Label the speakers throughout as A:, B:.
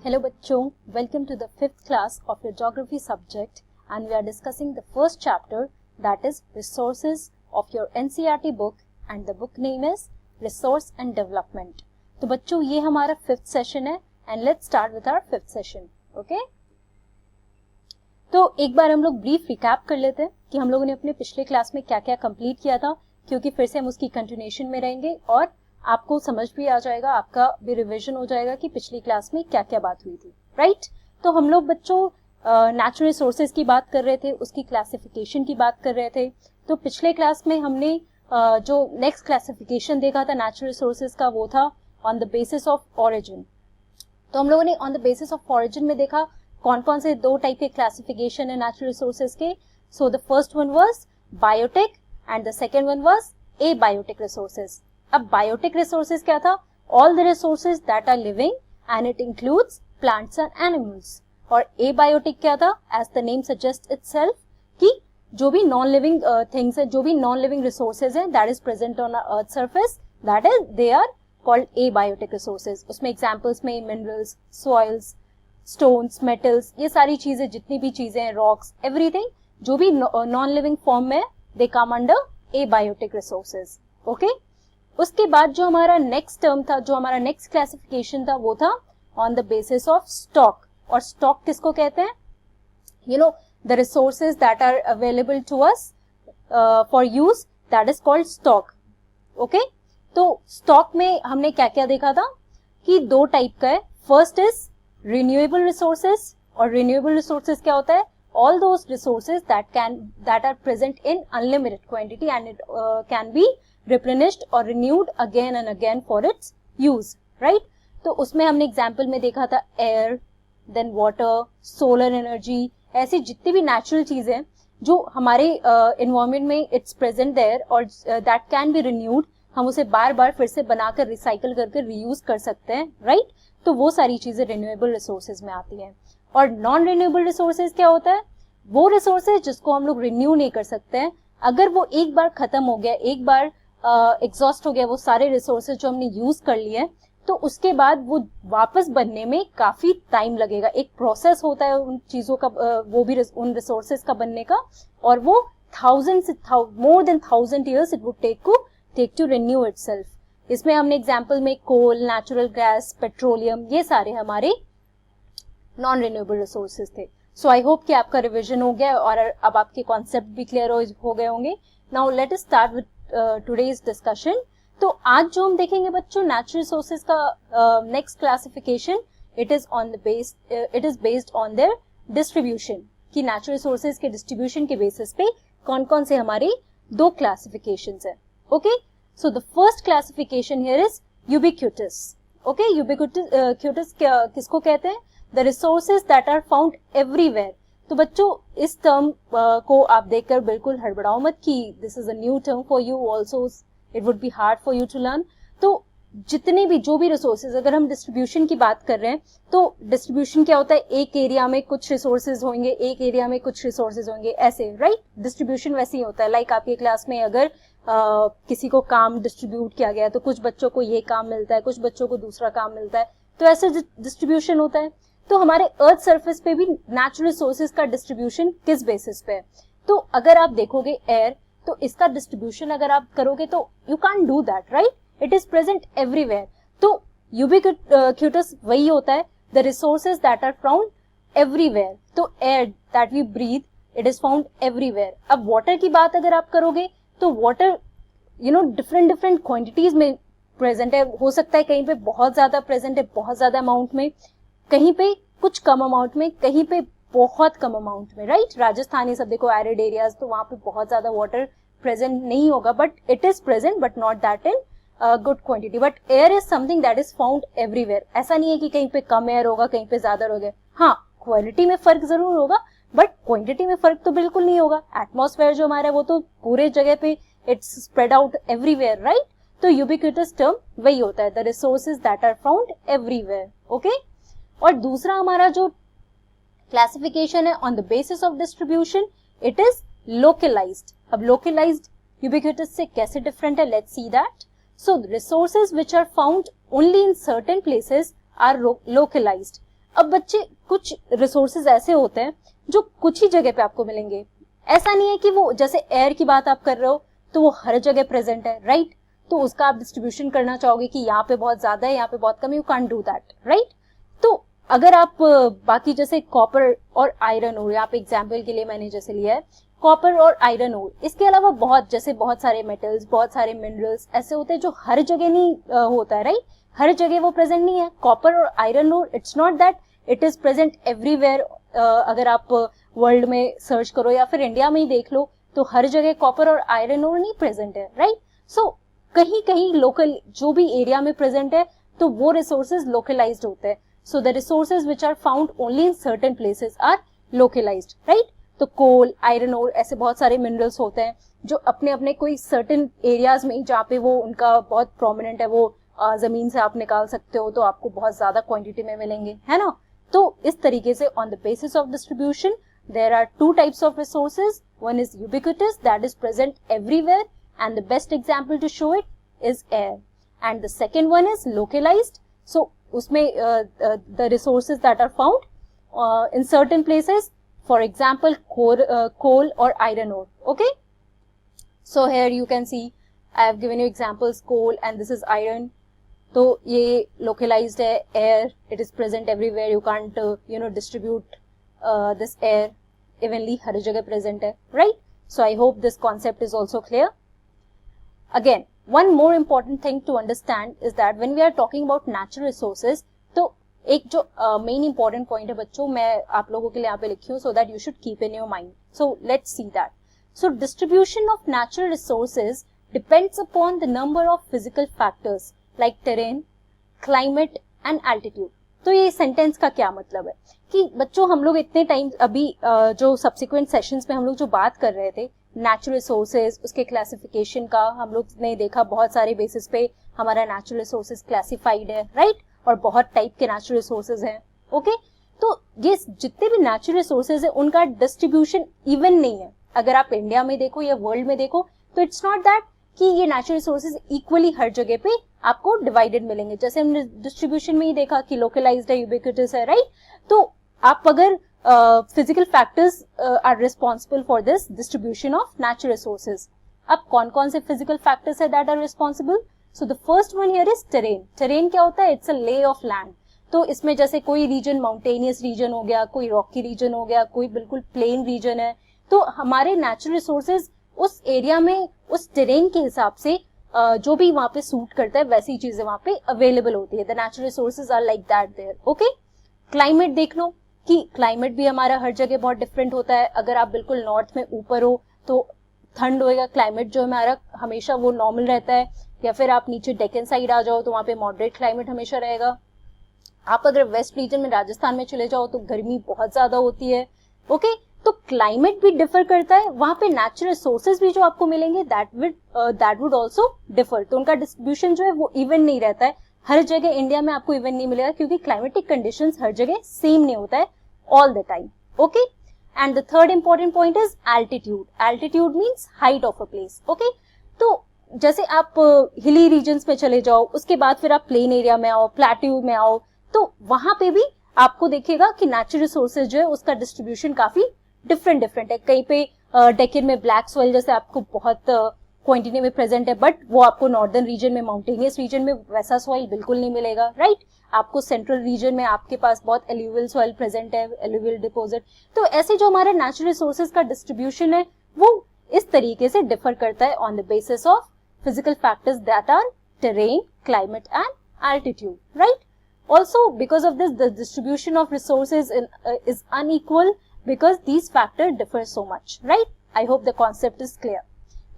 A: Hello बच्चों, welcome to the 5th class of your geography subject and we are discussing the first chapter that is resources of your NCERT book and the book name is Resource and Development. तो बच्चों ये हमारा 5th session है and let's start with our 5th session, okay? तो एक बार हम लोग brief recap कर लेते हैं कि हम लोगों ने अपने पिछले क्लास में क्या क्या कंप्लीट किया था, क्योंकि फिर से हम उसकी कंटिन्यूएशन में रहेंगे और आपको समझ भी आ जाएगा, आपका भी रिवीजन हो जाएगा कि पिछली क्लास में क्या क्या बात हुई थी, राइट? तो हम लोग बच्चों नेचुरल रिसोर्सेज की बात कर रहे थे, उसकी क्लासिफिकेशन की बात कर रहे थे. तो पिछले क्लास में हमने जो नेक्स्ट क्लासिफिकेशन देखा था नेचुरल रिसोर्सेज का वो था on the basis of origin. तो हम लोगों ने on the basis of origin में देखा कौन कौन से दो टाइप के क्लासिफिकेशन है नेचुरल रिसोर्सेज के. So the first one was biotic and the second one was abiotic resources. अब बायोटिक रिसोर्सेज क्या था? All the resources that are living and it includes plants and animals. और abiotic क्या था? As the name suggest itself कि जो भी non living things है, जो भी नॉन लिविंग रिसोर्सेज हैं that is present on earth surface, that is they are called abiotic resources. उसमें एग्जांपल्स में मिनरल्स, सॉइल्स, स्टोन्स, मेटल्स, ये सारी चीजें, जितनी भी चीजें हैं, रॉक्स, एवरीथिंग जो भी नॉन लिविंग फॉर्म में they come under abiotic resources. Okay, उसके बाद जो हमारा नेक्स्ट टर्म था, जो हमारा नेक्स्ट क्लासिफिकेशन था, वो था on the basis of stock. और स्टॉक किसको कहते हैं? You know the resources that are available to us for use, that is called stock. Okay, तो स्टॉक में हमने क्या क्या देखा था कि दो टाइप का है. First is renewable resources. और रिन्यूएबल रिसोर्सेज क्या होता है? All those resources that are present in unlimited quantity and it can be replenished or renewed again and again for its use, right? तो उसमें हमने एग्जाम्पल में देखा था air, then water, solar energy, ऐसी जितनी भी नेचुरल चीजें जो हमारे एनवायरमेंट में इट्स प्रेजेंट देयर और दैट कैन बी रिन्यूड, हम उसे बार बार फिर से बनाकर रिसाइकल करके रीयूज कर सकते हैं, राइट? तो वो सारी चीजें रिन्यूएबल रिसोर्सेज में आती हैं. और नॉन रिन्यूएबल रिसोर्सेज क्या होता है? वो रिसोर्सेज जिसको हम लोग रिन्यू नहीं कर सकते हैं. अगर वो एक बार खत्म हो गया, एक बार एग्जॉस्ट हो गया वो सारे रिसोर्सेज जो हमने यूज कर लिए, तो उसके बाद वो वापस बनने में काफी टाइम लगेगा. एक प्रोसेस होता है उन चीजों का, वो भी उन रिसोर्सेज का बनने का, और वो more than 1000 years it would take to renew itself. इसमें हमने एग्जांपल में कोल, नेचुरल गैस, पेट्रोलियम, ये सारे हमारे नॉन रिन्यूएबल रिसोर्सेज थे. सो आई होप कि आपका रिविजन हो गया और अब आपके कॉन्सेप्ट भी क्लियर हो गए होंगे. Now let us start with today's discussion. तो आज जो हम देखेंगे बच्चों नेचुरल रिसोर्सेज का next classification, it is based on their distribution, कि नेचुरल रिसोर्सेज के डिस्ट्रीब्यूशन के बेसिस पे कौन कौन से हमारे दो क्लासिफिकेशंस हैं. Okay, so the first classification here is ubiquitous. ओके, यूबिक्यूटस किसको कहते हैं? The resources that are found everywhere. तो बच्चों इस टर्म को आप देखकर बिल्कुल हड़बड़ाओ मत कि this is a new term for you, also it would be hard for you to learn. तो जितने भी जो भी रिसोर्सेज, अगर हम डिस्ट्रीब्यूशन की बात कर रहे हैं तो डिस्ट्रीब्यूशन क्या होता है? एक एरिया में कुछ रिसोर्सेज होंगे, एक एरिया में कुछ रिसोर्सेज होंगे, ऐसे, राइट? डिस्ट्रीब्यूशन वैसे ही होता है. लाइक आपकी क्लास में अगर किसी को काम डिस्ट्रीब्यूट किया गया तो कुछ बच्चों को ये काम मिलता है, कुछ बच्चों को दूसरा काम मिलता है, तो ऐसे डिस्ट्रीब्यूशन होता है. तो हमारे अर्थ सरफेस पे भी नेचुरल रिसोर्सेज का डिस्ट्रीब्यूशन किस बेसिस पे है? तो अगर आप देखोगे एयर, तो इसका डिस्ट्रीब्यूशन अगर आप करोगे तो you can do that, right? It is present everywhere. तो यूबिक्यूटस वही होता है, the resources that are found everywhere. तो air that we breathe, it is found everywhere. अब वाटर की बात अगर आप करोगे तो वाटर डिफरेंट क्वांटिटीज में प्रेजेंट है. हो सकता है कहीं पे बहुत ज्यादा प्रेजेंट है, बहुत ज्यादा अमाउंट में, कहीं पे कुछ कम अमाउंट में, कहीं पे बहुत कम अमाउंट में, राइट? राजस्थान ये सब देखो एरिड एरियाज, तो वहां पे बहुत ज्यादा वाटर प्रेजेंट नहीं होगा, but it is present but not that in good quantity. But air is something that is found everywhere. ऐसा नहीं है कि कहीं पे कम एयर होगा, कहीं पे ज्यादा होगा. हाँ, क्वालिटी में फर्क जरूर होगा बट क्वांटिटी में फर्क तो बिल्कुल नहीं होगा. एटमॉस्फेयर जो हमारा है वो तो पूरे जगह पे it's spread out everywhere, right? तो यूबिक्यूटस टर्म वही होता है, the resources that are found everywhere. Okay, और दूसरा हमारा जो क्लासिफिकेशन है on the basis of distribution, it is localized. अब लोकलाइज्ड यूबिक्यूटस से कैसे डिफरेंट है? Let's see that. So resources which are found only in certain places are localized. अब बच्चे कुछ रिसोर्सेज ऐसे होते हैं जो कुछ ही जगह पे आपको मिलेंगे, ऐसा नहीं है कि वो जैसे एयर की बात आप कर रहे हो तो वो हर जगह प्रेजेंट है, राइट? तो उसका आप डिस्ट्रीब्यूशन करना चाहोगे कि यहाँ पे बहुत ज्यादा है, यहाँ पे बहुत कम है, you can't do that, right? तो अगर आप बाकी जैसे कॉपर और आयरन ओर, यहाँ पे एग्जाम्पल के लिए मैंने जैसे लिया है कॉपर और आयरन ओर, इसके अलावा बहुत जैसे बहुत सारे मेटल्स, बहुत सारे मिनरल्स ऐसे होते हैं जो हर जगह नहीं होता है, राइट? हर जगह वो प्रेजेंट नहीं है। कॉपर और iron ore, it's not that it is present everywhere. अगर आप वर्ल्ड में सर्च करो या फिर इंडिया में ही देख लो तो हर जगह कॉपर और आयरन ओर नहीं प्रेजेंट है, राइट? सो कहीं कहीं लोकल जो भी एरिया में प्रेजेंट है तो वो रिसोर्सेज लोकलाइज्ड होते हैं। So the resources which are found only in certain places are localized, right? तो कोल, आयरन ओर, ऐसे बहुत सारे मिनरल्स होते हैं जो अपने अपने कोई सर्टेन एरियाज में जहाँ पे वो उनका बहुत प्रोमिनेंट है, वो जमीन से आप निकाल सकते हो तो आपको बहुत ज्यादा क्वांटिटी में मिलेंगे, है ना? तो इस तरीके से on the basis of distribution there are two types of resources. One is ubiquitous, that is present everywhere, and the best example to show it is air. And the second one is localized. So usme the resources that are found in certain places, for example coal or iron ore. Okay, so here you can see I have given you examples, coal and this is iron. तो ये localized है, air, it is present everywhere, you can't distribute this air evenly, हर जगह present है, right? So I hope this concept is also clear. Again, one more important thing to understand is that when we are talking about natural resources, तो एक जो main important point है बच्चों, मैं आप लोगों के लिए यहाँ पे लिखी हूँ so that you should keep in your mind. So let's see that. So distribution of natural resources depends upon the number of physical factors like terrain, climate and altitude. तो ये सेंटेंस का क्या मतलब है कि बच्चों हम लोग इतने टाइम अभी जो सब्सिक्वेंट सेशंस में हम लोग जो बात कर रहे थे नेचुरल रिसोर्सेज, उसके क्लासिफिकेशन का, हम लोग ने देखा बहुत सारे बेसिस पे हमारा नेचुरल रिसोर्सेज क्लासिफाइड है, राइट? और बहुत टाइप के नेचुरल रिसोर्सेज हैं, ओके? तो ये जितने भी नेचुरल रिसोर्सेज है उनका डिस्ट्रीब्यूशन इवन नहीं है। अगर आप इंडिया में देखो या वर्ल्ड में देखो तो इट्स नॉट दैट कि ये नेचुरल रिसोर्सेज इक्वली हर जगह पे आपको डिवाइडेड मिलेंगे। जैसे हमने डिस्ट्रीब्यूशन में ही देखा कि लोकलाइज्ड है, यूबिक्विटस है, राइट? तो आप अगर physical factors are responsible for this distribution of natural resources. अब कौन कौन से फिजिकल फैक्टर्स है that are responsible? So the first one here is terrain. Terrain क्या होता है? It's a lay off land. तो इसमें जैसे कोई रीजन माउंटेनियस रीजन हो गया, कोई रॉकी रीजन हो गया, कोई बिल्कुल प्लेन रीजन है, तो हमारे नेचुरल रिसोर्सेज उस एरिया में उस टेरेन के हिसाब से जो भी वहां पे सूट करता है वैसी चीजें वहां पे अवेलेबल होती है। The natural resources are like that there, okay? Climate देख लो कि क्लाइमेट भी हमारा हर जगह बहुत डिफरेंट होता है। अगर आप बिल्कुल नॉर्थ में ऊपर हो तो ठंड होएगा, क्लाइमेट जो हमारा हमेशा वो नॉर्मल रहता है, या फिर आप नीचे डेक्कन साइड आ जाओ तो वहां पे मॉडरेट क्लाइमेट हमेशा रहेगा। आप अगर वेस्ट रीजन में राजस्थान में चले जाओ तो गर्मी बहुत ज्यादा होती है, ओके? तो क्लाइमेट भी डिफर करता है, वहां पे नेचुरल रिसोर्सेज भी जो आपको मिलेंगे दैट वुड ऑल्सो डिफर। तो उनका डिस्ट्रीब्यूशन जो है वो इवन नहीं रहता है हर जगह। इंडिया में आपको इवन नहीं मिलेगा क्योंकि क्लाइमेटिक कंडीशंस हर जगह सेम नहीं होता है all the time, okay? And the third important point is altitude. Altitude means height of a place, okay? तो जैसे आप हिली रीजन्स में चले जाओ, उसके बाद फिर आप प्लेन एरिया में आओ, प्लेट्यू में आओ, तो वहां पे भी आपको देखिएगा कि नेचुरल रिसोर्सेज जो है उसका डिस्ट्रीब्यूशन काफी डिफरेंट है। कहीं पे डेक्कन में ब्लैक सॉइल जैसे आपको बहुत क्वांटिटी में प्रेजेंट है, बट वो आपको नॉर्दर्न रीजन में, माउंटेनियस रीजन में वैसा सॉइल बिल्कुल नहीं मिलेगा, राइट? आपको सेंट्रल रीजन में आपके पास बहुत एल्यूवियल सॉइल प्रेजेंट है, एल्यूवियल डिपोजिट। तो ऐसे जो हमारे नेचुरल रिसोर्सेज का डिस्ट्रीब्यूशन है वो इस तरीके से डिफर करता है on the basis of physical factors that are terrain, climate and altitude, right? Also, because of this, the distribution of resources is unequal because these factors differ so much, right? I hope the concept is clear.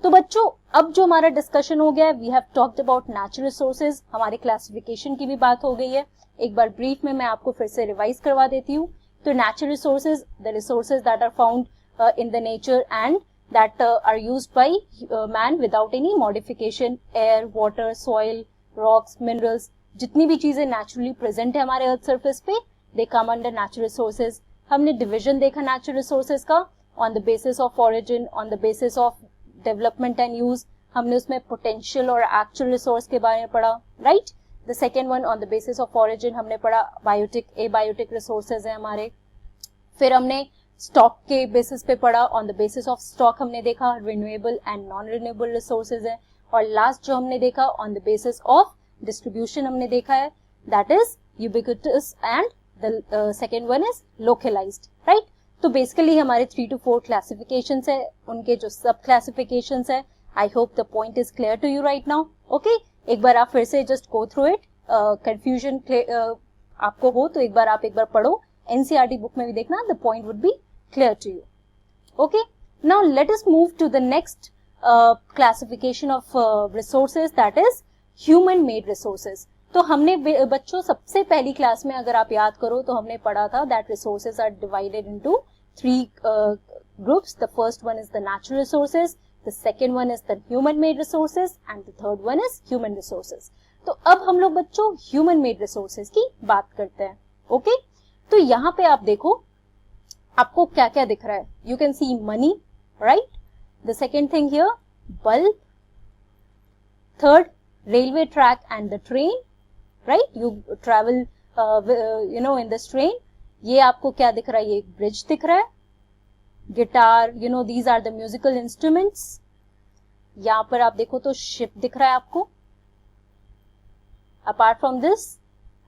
A: तो बच्चों अब जो हमारा discussion हो गया है, we have talked about natural resources, हमारे classification की भी बात हो गई है। एक बार ब्रीफ में मैं आपको फिर से रिवाइज करवा देती हूँ। तो natural resources, the resources that are found in the nature and that are used by man without any modification, air, water, soil, rocks, minerals, जितनी भी चीजें नेचुरली प्रेजेंट है हमारे अर्थ सरफेस पे, दे कम अंडर नेचुरल रिसोर्सेज। हमने division देखा natural resources का on the basis of origin, on the basis of development and use. हमने उसमें पोटेंशियल और एक्चुअल रिसोर्स के बारे में पढ़ा, right? The second one on the basis of origin हमने पढ़ा बायोटिक, एबायोटिक रिसोर्सेज है हमारे. फिर हमने स्टॉक के बेसिस पे पढ़ा, on the basis of stock हमने देखा renewable and non renewable resources है. और लास्ट जो हमने देखा on the basis of distribution हमने देखा है, that is ubiquitous and the second one is localized, right. तो बेसिकली हमारे 3 to 4 क्लासिफिकेशंस है, उनके जो सब क्लासिफिकेशंस है. I hope the point is clear to you right now. Okay, एक बार आप फिर से just go through it. Confusion आपको हो तो एक बार पढ़ो. एनसीईआरटी बुक में भी देखना, the point would be clear to you. Okay, now let us move to the next classification of resources, that is human made resources. तो हमने बच्चों सबसे पहली क्लास में अगर आप याद करो तो हमने पढ़ा था that resources are divided into 3 groups. The first one is the natural resources, the second one is the human made resources and the third one is human resources. तो अब हम लोग बच्चों ह्यूमन मेड रिसोर्सेज की बात करते हैं. Okay, तो यहाँ पे आप देखो आपको क्या क्या दिख रहा है. You can see money, right. The second thing here bulb. Third railway track and the train, right. You travel in this train. ये आपको क्या दिख रहा है, ये ब्रिज दिख रहा है. Guitar, these are the musical instruments. यहाँ पर आप देखो तो शिप दिख रहा है आपको. Apart from this,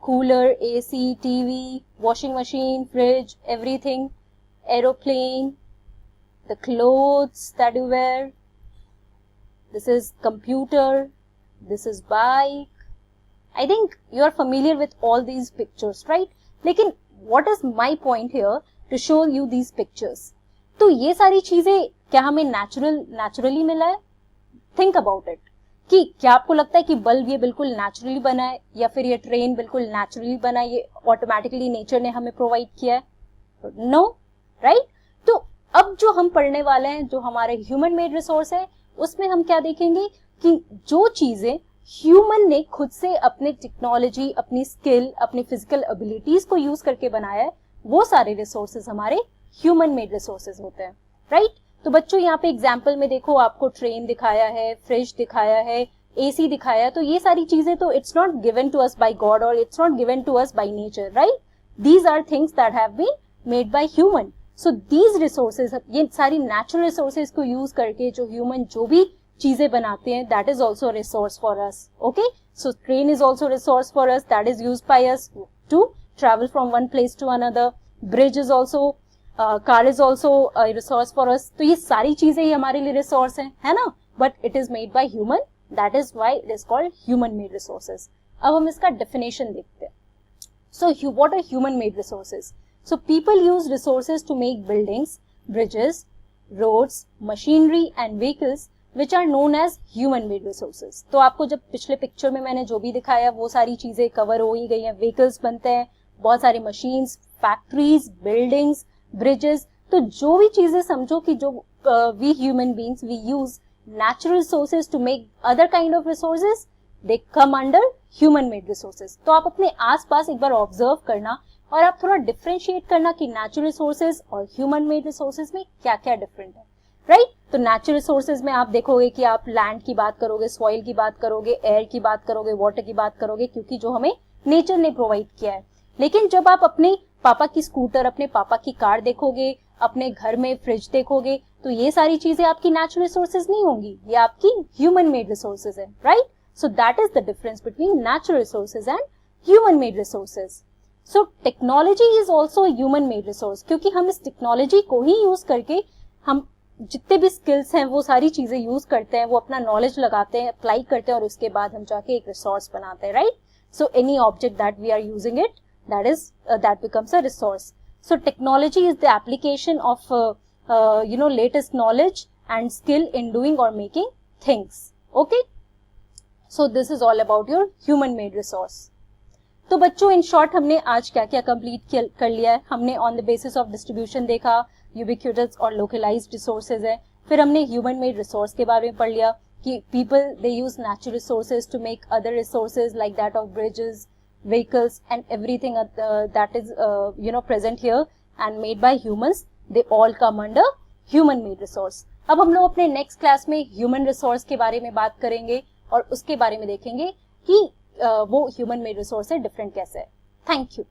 A: cooler, AC, TV, washing machine, fridge, everything, aeroplane, the clothes that you wear. This is computer. This is bike. I think you are familiar with all these pictures, right? लेकिन what is my point here to show you these pictures? तो ये सारी चीजें क्या हमें naturally मिला है? Think about it. कि क्या आपको लगता है कि बल्ब ये बिल्कुल नेचुरली बना है, या फिर ये ट्रेन बिल्कुल नेचुरली बना है, ये ऑटोमेटिकली नेचर ने हमें प्रोवाइड किया है? No, right. तो अब जो हम पढ़ने वाले हैं, जो हमारे ह्यूमन मेड रिसोर्स है, उसमें हम क्या देखेंगे कि जो चीजें ह्यूमन ने खुद से अपने टेक्नोलॉजी, अपनी स्किल, अपनी फिजिकल एबिलिटीज को यूज करके बनाया है, वो सारे रिसोर्सेज हमारे ह्यूमन मेड रिसोर्सेज होते हैं, राइट. तो बच्चों यहाँ पे एग्जाम्पल में देखो आपको ट्रेन दिखाया है, फ्रिज दिखाया है, एसी दिखाया है. तो ये सारी चीजें तो it's not given to us by God और it's not given to us by nature, right. These are things that have been made by human. So these resources, ये सारी नेचुरल रिसोर्सेज को यूज करके जो ह्यूमन जो भी चीजें बनाते हैं, that is also resource for us. Okay, so train is also resource for us, that is used by us to travel from one place to another. Bridge is also, car is also resource for us. तो ये सारी चीजें ही हमारे लिए resource है ना. But it is made by human, that is why it is called human made resources. अब हम इसका डेफिनेशन देखते हैं. So what are human made resources? So people use resources to make buildings, bridges, roads, machinery and vehicles which are known as human made resources. तो आपको जब पिछले picture में मैंने जो भी दिखाया वो सारी चीजें कवर हो ही गई हैं. व्हीकल्स बनते हैं, बहुत सारी मशीन्स, फैक्ट्रीज, बिल्डिंग्स, ब्रिजेस. तो जो भी चीजें समझो कि जो we human beings we use natural resources to make other kind of resources, they come under human made resources. तो आप अपने आसपास एक बार ऑब्जर्व करना और आप थोड़ा डिफरेंशिएट करना कि नेचुरल रिसोर्सेज और ह्यूमन मेड रिसोर्सेज में क्या क्या डिफरेंट है, राइट. तो नेचुरल रिसोर्सेज में आप देखोगे कि आप लैंड की बात करोगे, सॉइल की बात करोगे, एयर की बात करोगे, वाटर की बात करोगे, क्योंकि जो हमें नेचर ने प्रोवाइड किया है. लेकिन जब आप अपने पापा की स्कूटर, अपने पापा की कार देखोगे, अपने घर में फ्रिज देखोगे, तो ये सारी चीजें आपकी नेचुरल रिसोर्सेज नहीं होंगी, ये आपकी ह्यूमन मेड रिसोर्सेज है, right. So that is the difference between natural resources and human made resources. So technology is also human made resource, क्योंकि हम इस टेक्नोलॉजी को ही यूज करके हम जितने भी स्किल्स हैं वो सारी चीजें यूज करते हैं, वो अपना नॉलेज लगाते हैं, अप्लाई करते हैं और उसके बाद हम जाके एक रिसोर्स बनाते हैं, right. So any object that we are using it, that becomes a resource. So technology is the application of latest knowledge and skill in doing or making things. Okay, so this is all about your human made resource. तो बच्चों in short हमने आज क्या क्या complete कर लिया है. हमने on the basis of distribution देखा, यूबिक्विटस और लोकलाइज्ड रिसोर्सेज है. फिर हमने ह्यूमन मेड रिसोर्स के बारे में पढ़ लिया कि people they use natural resources to make other resources like that of bridges, vehicles and everything that is present here and made by humans, they all come under human made resource. अब हम लोग अपने next class में human resource के बारे में बात करेंगे और उसके बारे में देखेंगे कि वो ह्यूमन मेड रिसोर्स से डिफरेंट कैसे है. Thank you.